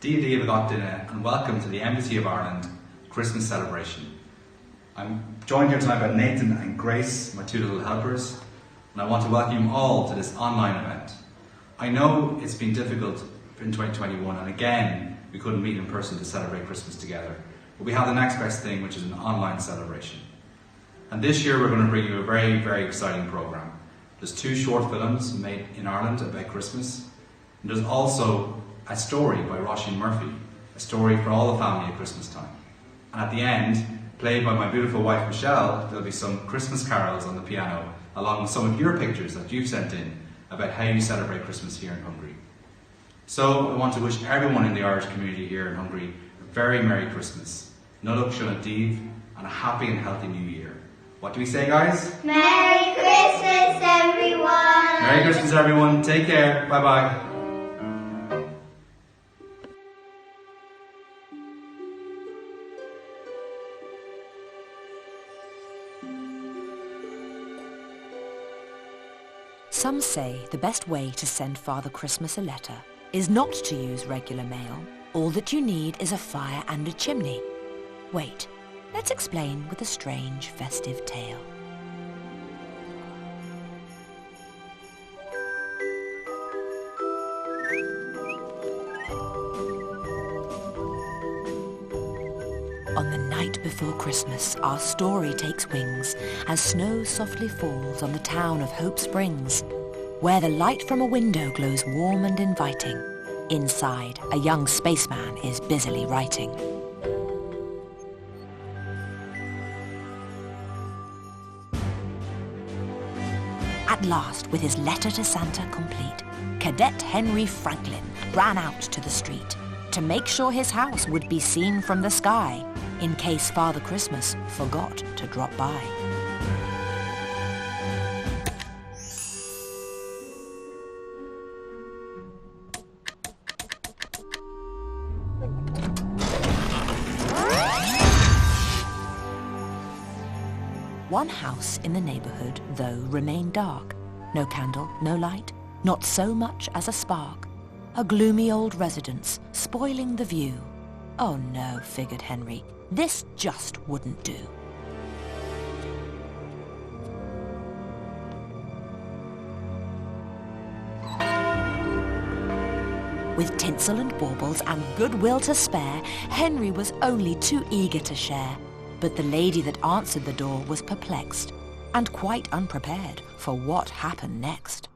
Díobh Agat Duine and welcome to the Embassy of Ireland Christmas celebration. I'm joined here tonight by Nathan and Grace, my two little helpers, and I want to welcome you all to this online event. I know it's been difficult in 2021 and again we couldn't meet in person to celebrate Christmas together, but we have the next best thing, which is an online celebration. And this year we're going to bring you a very, very exciting programme. There's 2 short films made in Ireland about Christmas, and there's also a story by Róisín Murphy, a story for all the family at Christmas time. And at the end, played by my beautiful wife Michelle, there'll be some Christmas carols on the piano, along with some of your pictures that you've sent in about how you celebrate Christmas here in Hungary. So I want to wish everyone in the Irish community here in Hungary a very Merry Christmas, Nuluk Shunadív, and a happy and healthy New Year. What do we say, guys? Merry Christmas, everyone! Merry Christmas, everyone. Take care. Bye-bye. Some say the best way to send Father Christmas a letter is not to use regular mail. All that you need is a fire and a chimney. Wait, let's explain with a strange festive tale. On the night before Christmas, our story takes wings as snow softly falls on the town of Hope Springs, where the light from a window glows warm and inviting. Inside, a young spaceman is busily writing. At last, with his letter to Santa complete, Cadet Henry Franklin ran out to the street to make sure his house would be seen from the sky, in case Father Christmas forgot to drop by. One house in the neighbourhood, though, remained dark. No candle, no light, not so much as a spark. A gloomy old residence, spoiling the view. Oh no, figured Henry, this just wouldn't do. With tinsel and baubles and goodwill to spare, Henry was only too eager to share. But the lady that answered the door was perplexed and quite unprepared for what happened next.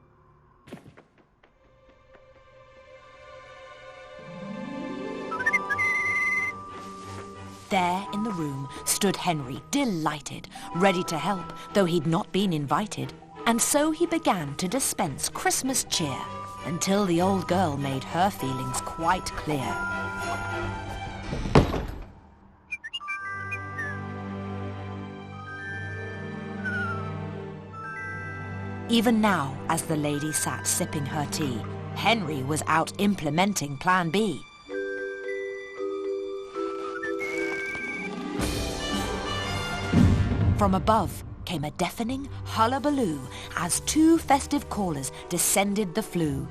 There in the room stood Henry, delighted, ready to help, though he'd not been invited. And so he began to dispense Christmas cheer, until the old girl made her feelings quite clear. Even now, as the lady sat sipping her tea, Henry was out implementing Plan B. From above came a deafening hullabaloo as 2 festive callers descended the flue.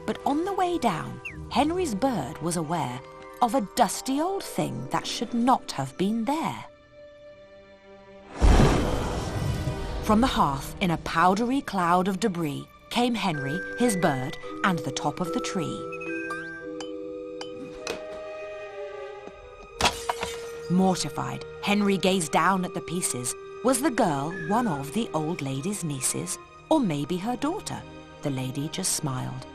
But on the way down, Henry's bird was aware of a dusty old thing that should not have been there. From the hearth, in a powdery cloud of debris, came Henry, his bird, and the top of the tree. Mortified, Henry gazed down at the pieces. Was the girl one of the old lady's nieces, or maybe her daughter? The lady just smiled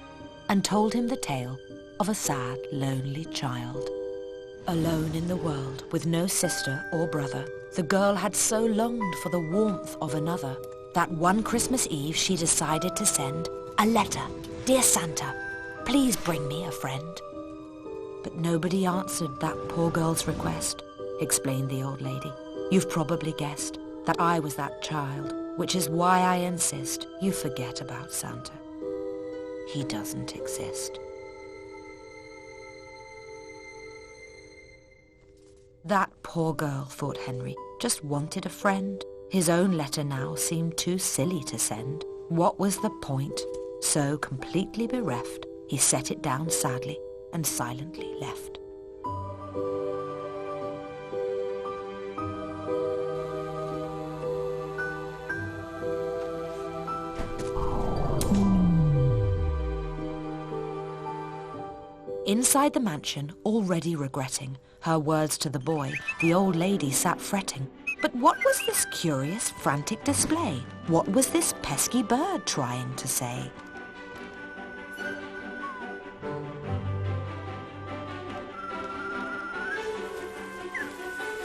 and told him the tale of a sad, lonely child. Alone in the world, with no sister or brother, the girl had so longed for the warmth of another that one Christmas Eve she decided to send a letter. Dear Santa, please bring me a friend. But nobody answered that poor girl's request, explained the old lady. You've probably guessed that I was that child, which is why I insist you forget about Santa. He doesn't exist. That poor girl, thought Henry, just wanted a friend. His own letter now seemed too silly to send. What was the point? So completely bereft, he set it down sadly and silently left. Inside the mansion, already regretting her words to the boy, the old lady sat fretting. But what was this curious, frantic display? What was this pesky bird trying to say?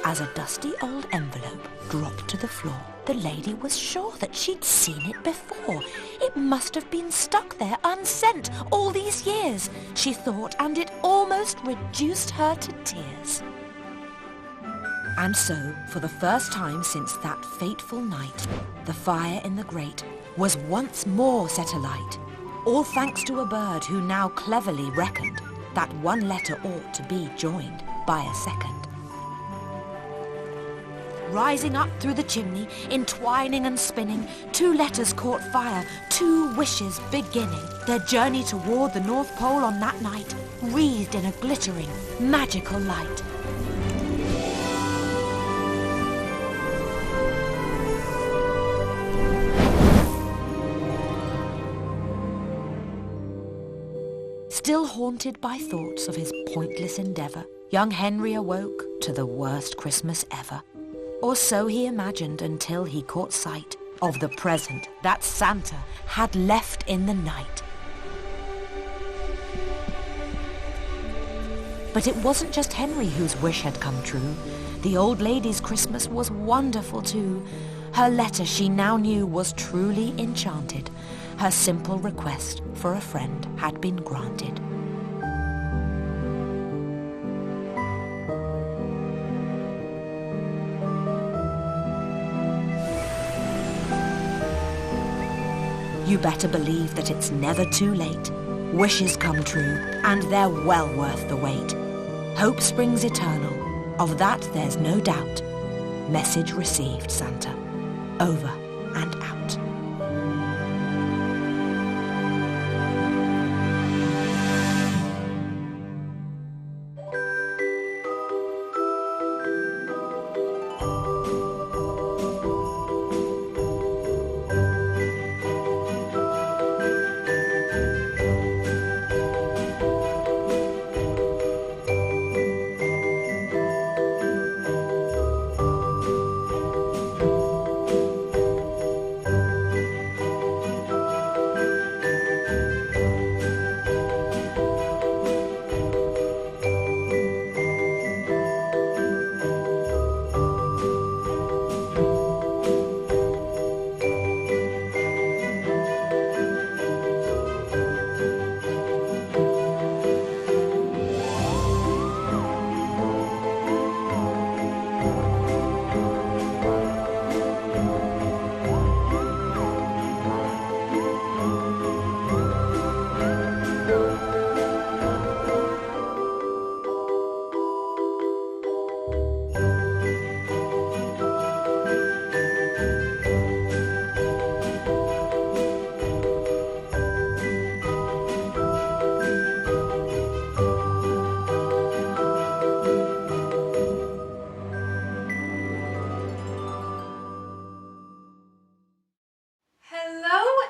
As a dusty old envelope dropped to the floor, the lady was sure that she'd seen it before. It must have been stuck there unsent all these years, she thought, and it almost reduced her to tears. And so, for the first time since that fateful night, the fire in the grate was once more set alight, all thanks to a bird who now cleverly reckoned that one letter ought to be joined by a second. Rising up through the chimney, entwining and spinning, 2 letters caught fire, 2 wishes beginning their journey toward the North Pole on that night, wreathed in a glittering, magical light. Still haunted by thoughts of his pointless endeavour, young Henry awoke to the worst Christmas ever. Or so he imagined until he caught sight of the present that Santa had left in the night. But it wasn't just Henry whose wish had come true. The old lady's Christmas was wonderful too. Her letter, she now knew, was truly enchanted. Her simple request for a friend had been granted. You better believe that it's never too late. Wishes come true, and they're well worth the wait. Hope springs eternal, of that there's no doubt. Message received, Santa. Over and out.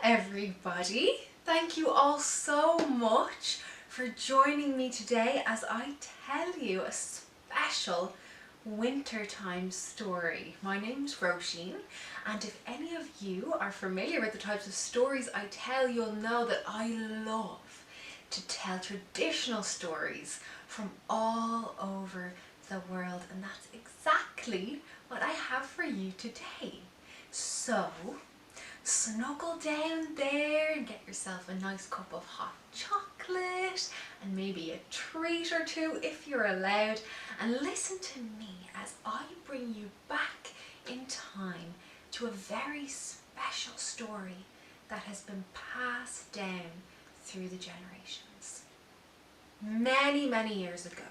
Everybody, thank you all so much for joining me today as I tell you a special wintertime story. My name's Róisín, and if any of you are familiar with the types of stories I tell, you'll know that I love to tell traditional stories from all over the world, and that's exactly what I have for you today. So snuggle down there and get yourself a nice cup of hot chocolate and maybe a treat or two if you're allowed, and listen to me as I bring you back in time to a very special story that has been passed down through the generations. Many, many years ago,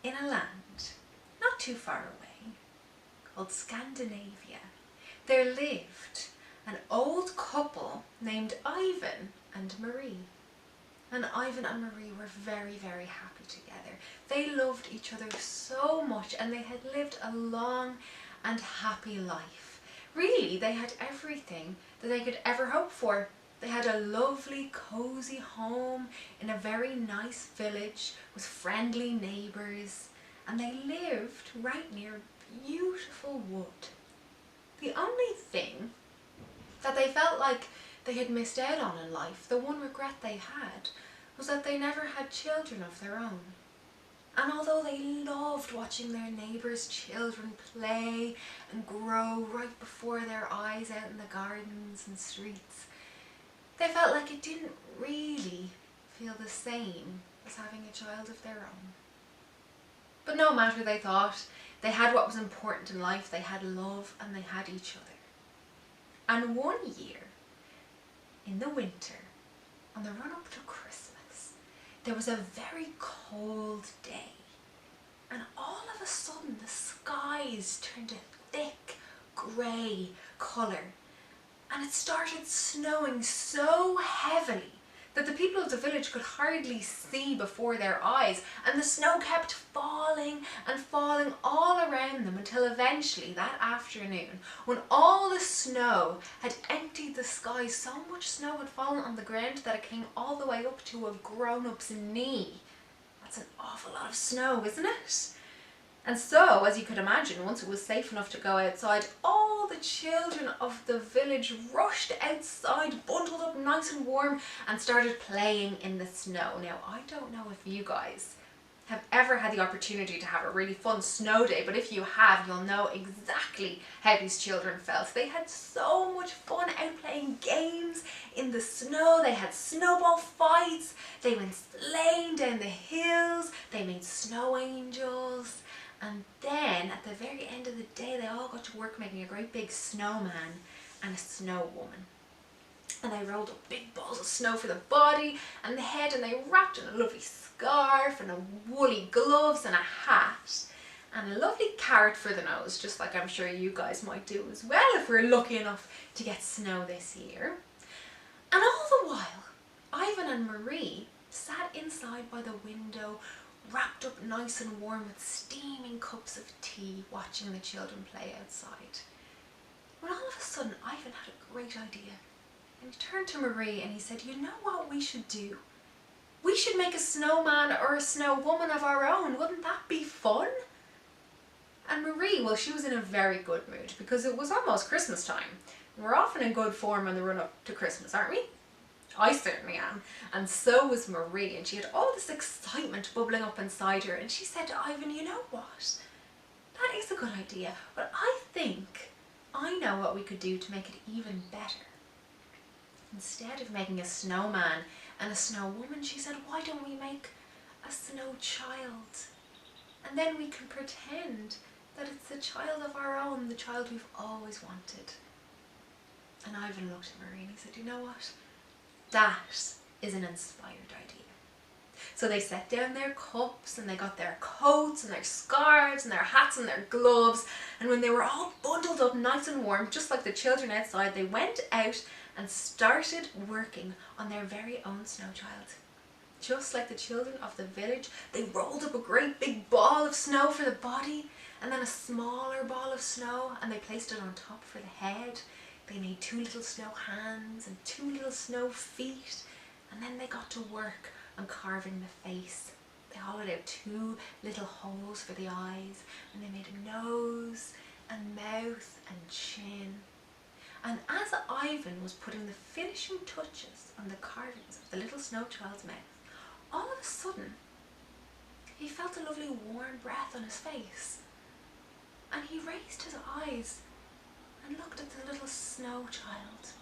in a land not too far away called Scandinavia, there lived an old couple named Ivan and Marie. And Ivan and Marie were very, very happy together. They loved each other so much and they had lived a long and happy life. Really, they had everything that they could ever hope for. They had a lovely, cozy home in a very nice village with friendly neighbours, and they lived right near beautiful wood. The only thing that they felt like they had missed out on in life, the one regret they had, was that they never had children of their own. And although they loved watching their neighbours' children play and grow right before their eyes out in the gardens and streets, they felt like it didn't really feel the same as having a child of their own. But no matter, they thought, they had what was important in life. They had love and they had each other. And one year, in the winter, on the run up to Christmas, there was a very cold day. And all of a sudden the skies turned a thick grey colour. And it started snowing so heavily that the people of the village could hardly see before their eyes, and the snow kept falling and falling all around them until eventually that afternoon, when all the snow had emptied the sky, so much snow had fallen on the ground that it came all the way up to a grown-up's knee. That's an awful lot of snow, isn't it? And so, as you could imagine, once it was safe enough to go outside, all the children of the village rushed outside, bundled up nice and warm, and started playing in the snow. Now, I don't know if you guys have ever had the opportunity to have a really fun snow day, but if you have, you'll know exactly how these children felt. They had so much fun out playing games in the snow. They had snowball fights, they went sleighing down the hills, they made snow angels. And then, at the very end of the day, they all got to work making a great big snowman and a snow woman. And they rolled up big balls of snow for the body and the head, and they wrapped in a lovely scarf and a woolly gloves and a hat. And a lovely carrot for the nose, just like I'm sure you guys might do as well if we're lucky enough to get snow this year. And all the while, Ivan and Marie sat inside by the window, wrapped up nice and warm with steaming cups of tea, watching the children play outside. When all of a sudden Ivan had a great idea, and he turned to Marie and he said, "You know what we should do? We should make a snowman or a snow woman of our own. Wouldn't that be fun?" And Marie, well, she was in a very good mood because it was almost Christmas time. We're often in good form on the run up to Christmas, aren't we? I certainly am, and so was Marie, and she had all this excitement bubbling up inside her, and she said to Ivan, "You know what? That is a good idea, but I think I know what we could do to make it even better." Instead of making a snowman and a snow woman, she said, "Why don't we make a snow child? And then we can pretend that it's the child of our own, the child we've always wanted." And Ivan looked at Marie and he said, "You know what? That is an inspired idea." So they set down their cups and they got their coats and their scarves and their hats and their gloves, and when they were all bundled up nice and warm, just like the children outside, they went out and started working on their very own snow child. Just like the children of the village, they rolled up a great big ball of snow for the body, and then a smaller ball of snow, and they placed it on top for the head. They made 2 little snow hands and 2 little snow feet, and then they got to work on carving the face. They hollowed out 2 little holes for the eyes, and they made a nose and mouth and chin. And as Ivan was putting the finishing touches on the carvings of the little snow child's mouth, all of a sudden he felt a lovely warm breath on his face, and he raised his eyes and looked at the little snow child,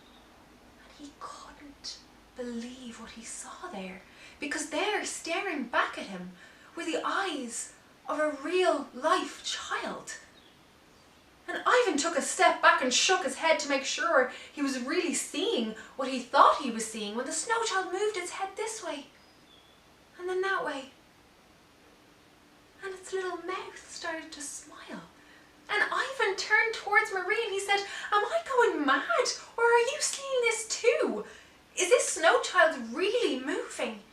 and he couldn't believe what he saw there, because there, staring back at him, were the eyes of a real life child. And Ivan took a step back and shook his head to make sure he was really seeing what he thought he was seeing, when the snow child moved its head this way and then that way, and its little mouth started to smile. And Ivan turned towards Marie and he said, "Am I going mad, or are you seeing this too? Is this snow child really moving?"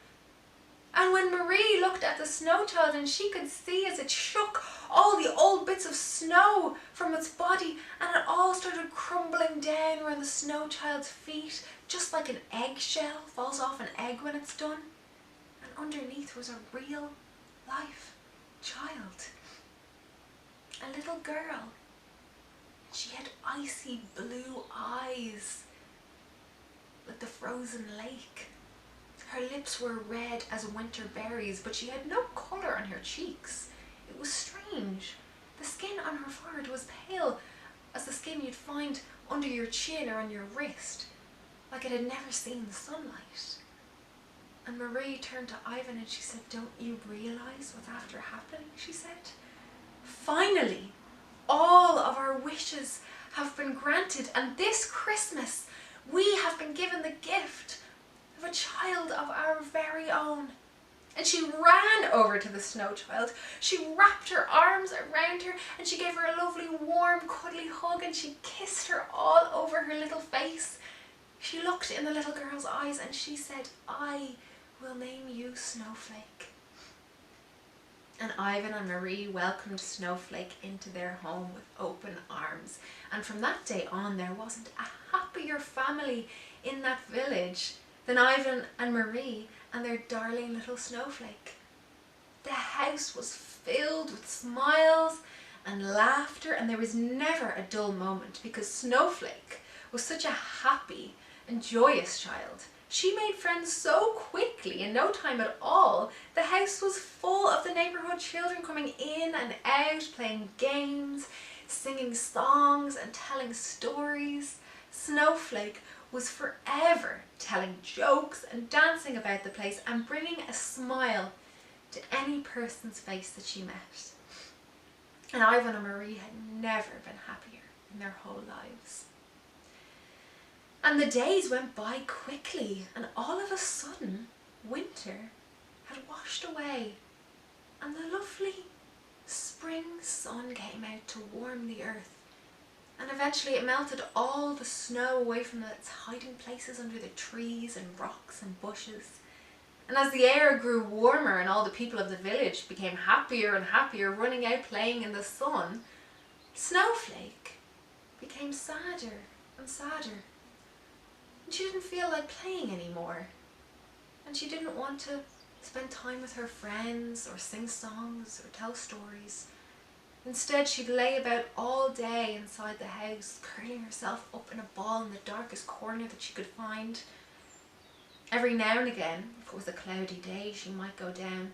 when Marie looked at the snow child and she could see as it shook all the old bits of snow from its body, and it all started crumbling down around the snow child's feet, just like an eggshell falls off an egg when it's done. And underneath was a real life child. A little girl. She had icy blue eyes like the frozen lake. Her lips were red as winter berries, but she had no colour on her cheeks. It was strange. The skin on her forehead was pale as the skin you'd find under your chin or on your wrist, like it had never seen the sunlight. And Marie turned to Ivan and she said, "Don't you realise what's after happening?" she said. "Finally, all of our wishes have been granted, and this Christmas we have been given the gift of a child of our very own." And she ran over to the snow child. She wrapped her arms around her and she gave her a lovely warm cuddly hug, and she kissed her all over her little face. She looked in the little girl's eyes and she said, "I will name you Snowflake." And Ivan and Marie welcomed Snowflake into their home with open arms. And from that day on, there wasn't a happier family in that village than Ivan and Marie and their darling little Snowflake. The house was filled with smiles and laughter, and there was never a dull moment because Snowflake was such a happy and joyous child. She made friends so quickly, in no time at all. The house was full of the neighbourhood children coming in and out, playing games, singing songs and telling stories. Snowflake was forever telling jokes and dancing about the place and bringing a smile to any person's face that she met. And Ivan and Marie had never been happier in their whole lives. And the days went by quickly, and all of a sudden, winter had washed away, and the lovely spring sun came out to warm the earth. And eventually it melted all the snow away from its hiding places under the trees and rocks and bushes. And as the air grew warmer and all the people of the village became happier and happier running out playing in the sun, Snowflake became sadder and sadder. And she didn't feel like playing anymore. And she didn't want to spend time with her friends or sing songs or tell stories. Instead, she'd lay about all day inside the house, curling herself up in a ball in the darkest corner that she could find. Every now and again, if it was a cloudy day, she might go down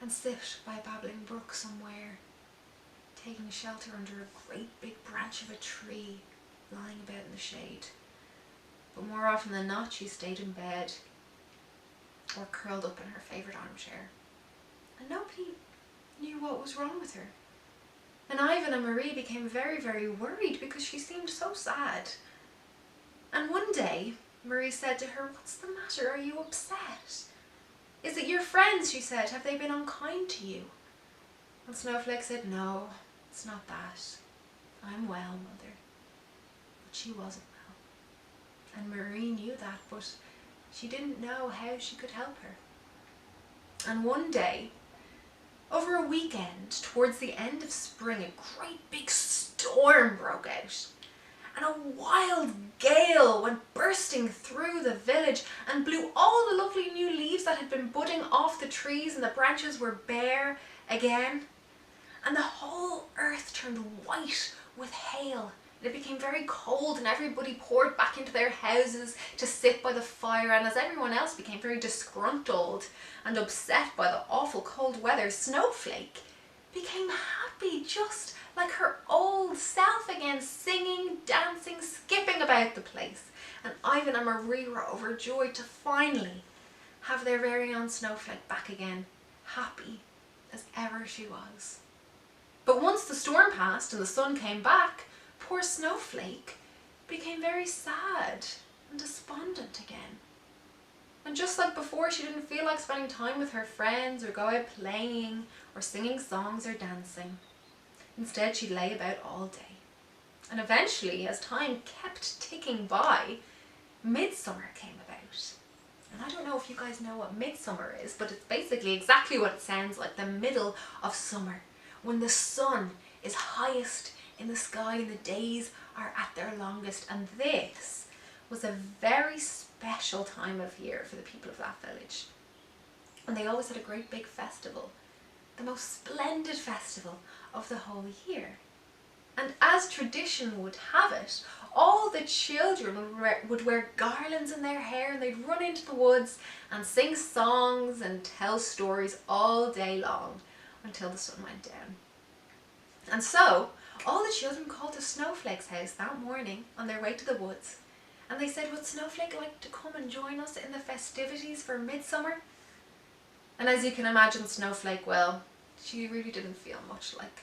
and sit by a babbling brook somewhere, taking shelter under a great big branch of a tree, lying about in the shade. But more often than not, she stayed in bed or curled up in her favourite armchair. And nobody knew what was wrong with her. And Ivan and Marie became very, very worried because she seemed so sad. And one day, Marie said to her, "What's the matter? Are you upset? Is it your friends?" she said. "Have they been unkind to you?" And Snowflake said, "No, it's not that. I'm well, Mother." But she wasn't well. And Marie knew that, but she didn't know how she could help her. And one day, over a weekend, towards the end of spring, a great big storm broke out. And a wild gale went bursting through the village and blew all the lovely new leaves that had been budding off the trees, and the branches were bare again. And the whole earth turned white with hail. It became very cold, and everybody poured back into their houses to sit by the fire. And as everyone else became very disgruntled and upset by the awful cold weather, Snowflake became happy, just like her old self again, singing, dancing, skipping about the place. And Ivan and Marie were overjoyed to finally have their very own Snowflake back again, happy as ever she was. But once the storm passed and the sun came back, poor Snowflake became very sad and despondent again. And just like before, she didn't feel like spending time with her friends or go out playing or singing songs or dancing. Instead, she'd lay about all day. And eventually, as time kept ticking by, midsummer came about. And I don't know if you guys know what midsummer is, but it's basically exactly what it sounds like, the middle of summer, when the sun is highest in the sky and the days are at their longest. And this was a very special time of year for the people of that village. And they always had a great big festival, the most splendid festival of the whole year. And as tradition would have it, all the children would wear garlands in their hair, and they'd run into the woods and sing songs and tell stories all day long until the sun went down. And so all the children called to Snowflake's house that morning on their way to the woods, and they said, would Snowflake like to come and join us in the festivities for midsummer? And as you can imagine, Snowflake, well, she really didn't feel much like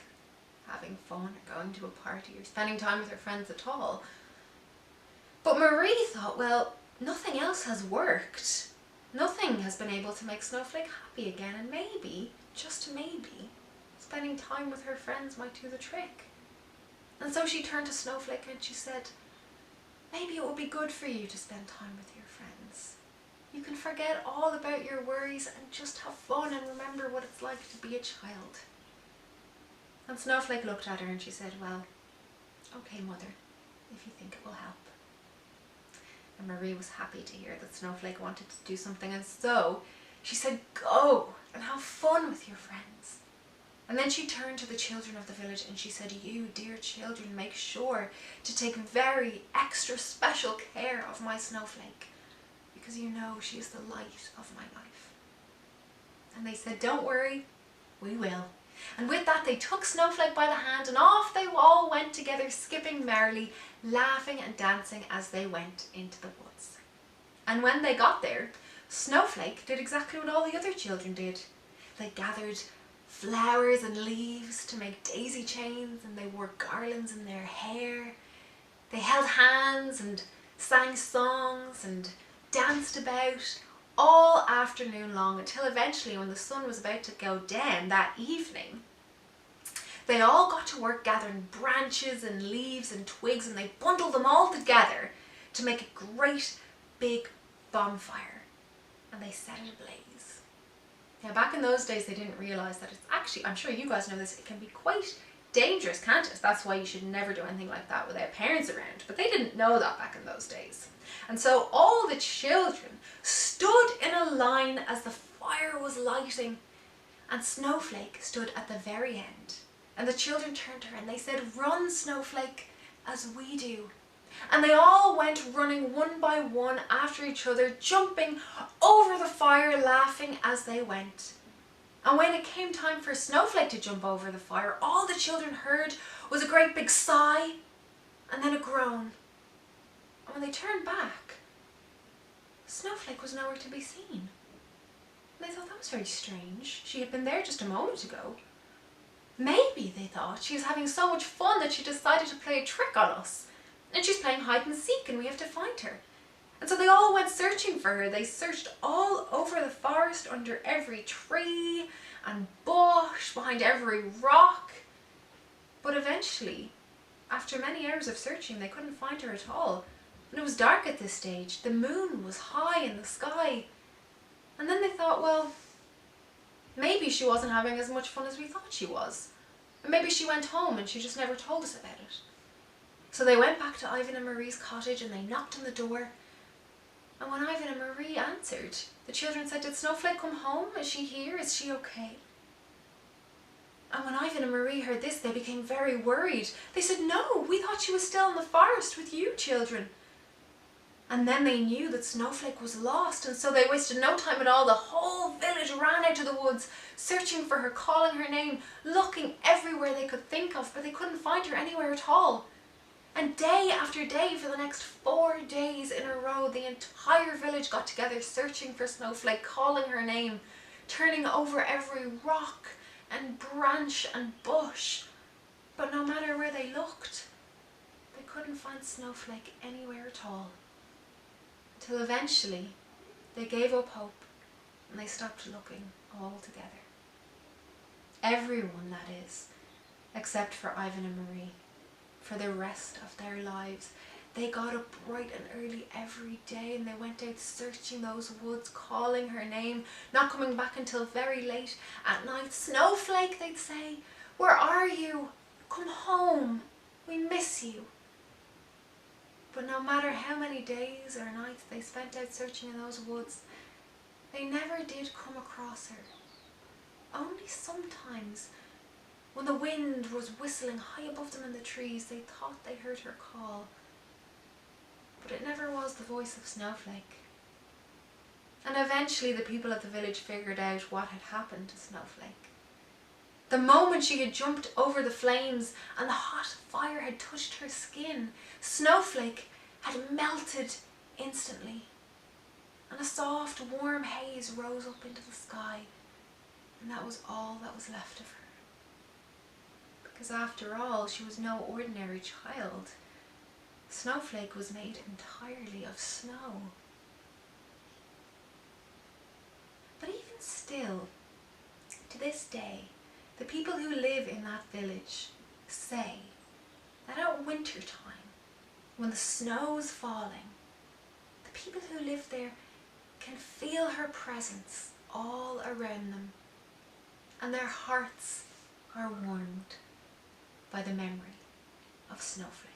having fun or going to a party or spending time with her friends at all. But Marie thought, well, nothing else has worked. Nothing has been able to make Snowflake happy again, and maybe, just maybe, spending time with her friends might do the trick. And so she turned to Snowflake and she said, maybe it would be good for you to spend time with your friends. You can forget all about your worries and just have fun and remember what it's like to be a child. And Snowflake looked at her and she said, well, okay, Mother, if you think it will help. And Marie was happy to hear that Snowflake wanted to do something, and so she said, go and have fun with your friends. And then she turned to the children of the village and she said, you dear children, make sure to take very extra special care of my Snowflake, because you know she is the light of my life. And they said, don't worry, we will. And with that they took Snowflake by the hand, and off they all went together, skipping merrily, laughing and dancing as they went into the woods. And when they got there, Snowflake did exactly what all the other children did. They gathered flowers and leaves to make daisy chains, and they wore garlands in their hair. They held hands and sang songs and danced about all afternoon long, until eventually, when the sun was about to go down that evening, they all got to work gathering branches and leaves and twigs, and they bundled them all together to make a great big bonfire, and they set it ablaze. Now, back in those days, they didn't realise that it's actually, I'm sure you guys know this, it can be quite dangerous, can't it? That's why you should never do anything like that without parents around. But they didn't know that back in those days. And so all the children stood in a line as the fire was lighting, and Snowflake stood at the very end. And the children turned to her and they said, run, Snowflake, as we do. And they all went running one by one after each other, jumping over the fire, laughing as they went. And when it came time for Snowflake to jump over the fire, all the children heard was a great big sigh and then a groan. And when they turned back, Snowflake was nowhere to be seen. And they thought that was very strange. She had been there just a moment ago. Maybe, they thought, she was having so much fun that she decided to play a trick on us. And she's playing hide and seek and we have to find her. And so they all went searching for her. They searched all over the forest, under every tree and bush, behind every rock. But eventually, after many hours of searching, they couldn't find her at all. And it was dark at this stage. The moon was high in the sky. And then they thought, well, maybe she wasn't having as much fun as we thought she was. And maybe she went home and she just never told us about it. So they went back to Ivan and Marie's cottage and they knocked on the door. And when Ivan and Marie answered, the children said, did Snowflake come home? Is she here? Is she okay? And when Ivan and Marie heard this, they became very worried. They said, no, we thought she was still in the forest with you children. And then they knew that Snowflake was lost, and so they wasted no time at all. The whole village ran out to the woods, searching for her, calling her name, looking everywhere they could think of, but they couldn't find her anywhere at all. And day after day, for the next 4 days in a row, the entire village got together searching for Snowflake, calling her name, turning over every rock and branch and bush. But no matter where they looked, they couldn't find Snowflake anywhere at all. Till eventually they gave up hope and they stopped looking altogether. Everyone, that is, except for Ivan and Marie. For the rest of their lives, They got up bright and early every day and they went out searching those woods, calling her name, not coming back until very late at night. "Snowflake," they'd say, "where are you? Come home, we miss you." But no matter how many days or nights they spent out searching in those woods, they never did come across her. Only sometimes, when the wind was whistling high above them in the trees, they thought they heard her call. But it never was the voice of Snowflake. And eventually the people at the village figured out what had happened to Snowflake. The moment she had jumped over the flames and the hot fire had touched her skin, Snowflake had melted instantly. And a soft, warm haze rose up into the sky. And that was all that was left of her. Because after all, she was no ordinary child. Snowflake was made entirely of snow. But even still, to this day, the people who live in that village say that at winter time, when the snow is falling, the people who live there can feel her presence all around them, and their hearts are warmed by the memory of Snowflake.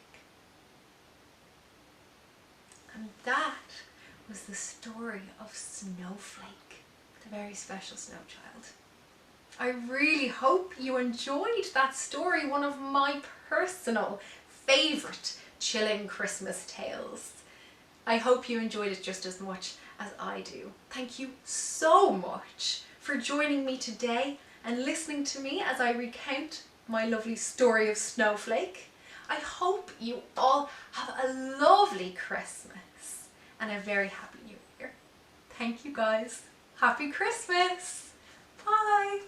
And that was the story of Snowflake, the very special snow child. I really hope you enjoyed that story, one of my personal favourite chilling Christmas tales. I hope you enjoyed it just as much as I do. Thank you so much for joining me today and listening to me as I recount my lovely story of Snowflake. I hope you all have a lovely Christmas and a very happy New Year. Thank you guys. Happy Christmas. Bye.